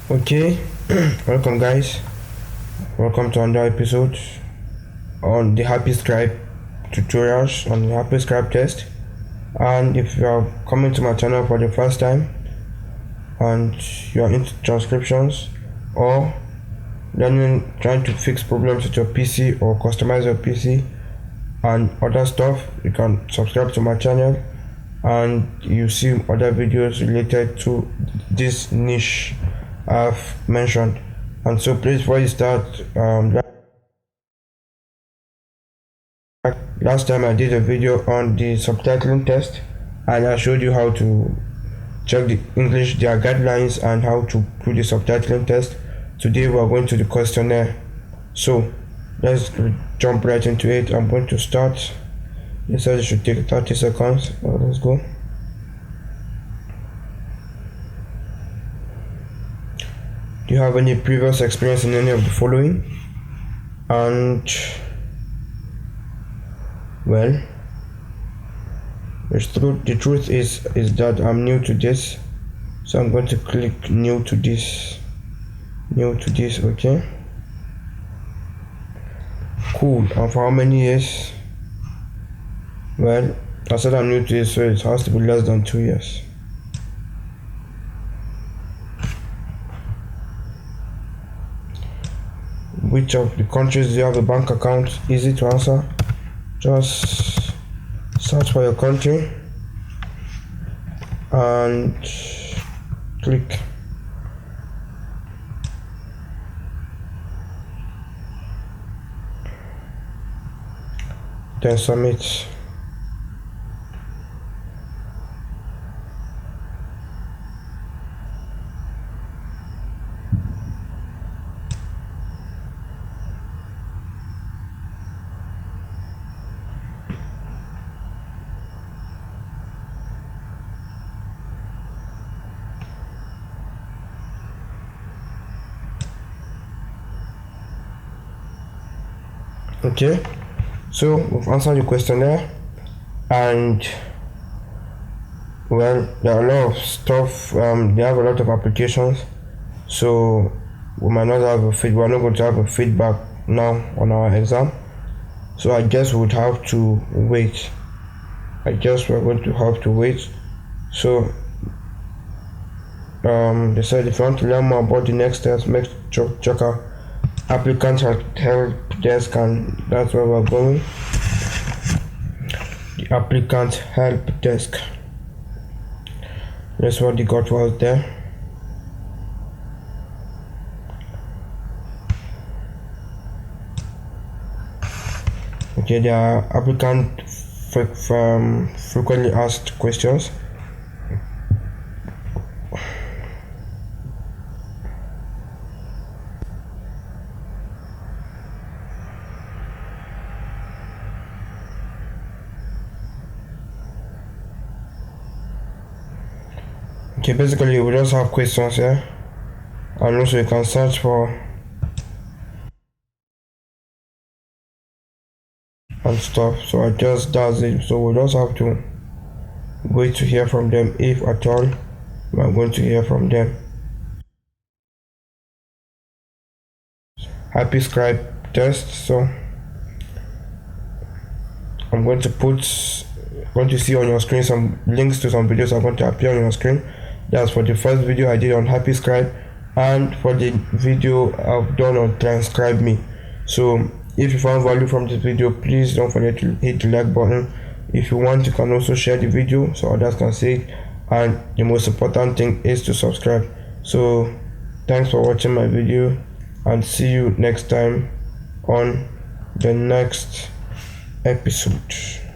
Okay, welcome guys. Welcome to another episode on the HappyScribe tutorials on the HappyScribe test. And if you are coming to my channel for the first time and you are into transcriptions or trying to fix problems with your PC or customize your PC and other stuff, you can subscribe to my channel and you see other videos related to this niche I've mentioned. And so please, before you start, last time I did a video on the subtitling test and I showed you how to check the English, their guidelines, and how to do the subtitling test. Today we are going to the questionnaire, so let's jump right into it. I'm going to start. It says it should take 30 seconds. Let's go. Do you have any previous experience in any of the following? And well, the truth is that I'm new to this, so I'm going to click new to this. Okay, cool. And for how many years? Well, I said I'm new to this, so it has to be less than 2 years. Which of the countries do you have a bank account? Easy to answer. Just search for your country and click. Then submit. Okay, so we've answered the questionnaire, and well, there are a lot of stuff. They have a lot of applications, so we might not have we're not going to have a feedback now on our exam. So I guess we would have to wait. We're going to have to wait. So they said if you want to learn more about the next steps, make sure to check out applicant help desk, and that's where we're going. The applicant help desk. That's what they got was there. Okay, there are applicant frequently asked questions. Okay, basically we just have questions here, and also you can search for and stuff. So I just does it. So we just have to wait to hear from them, if at all we're going to hear from them. HappyScribe test. So I'm going to see on your screen some links to some videos are going to appear on your screen. That's for the first video I did on HappyScribe and for the video I've done on Transcribe Me. So if you found value from this video, please don't forget to hit the like button. If you want, you can also share the video so others can see it, and the most important thing is to subscribe. So thanks for watching my video, and see you next time on the next episode.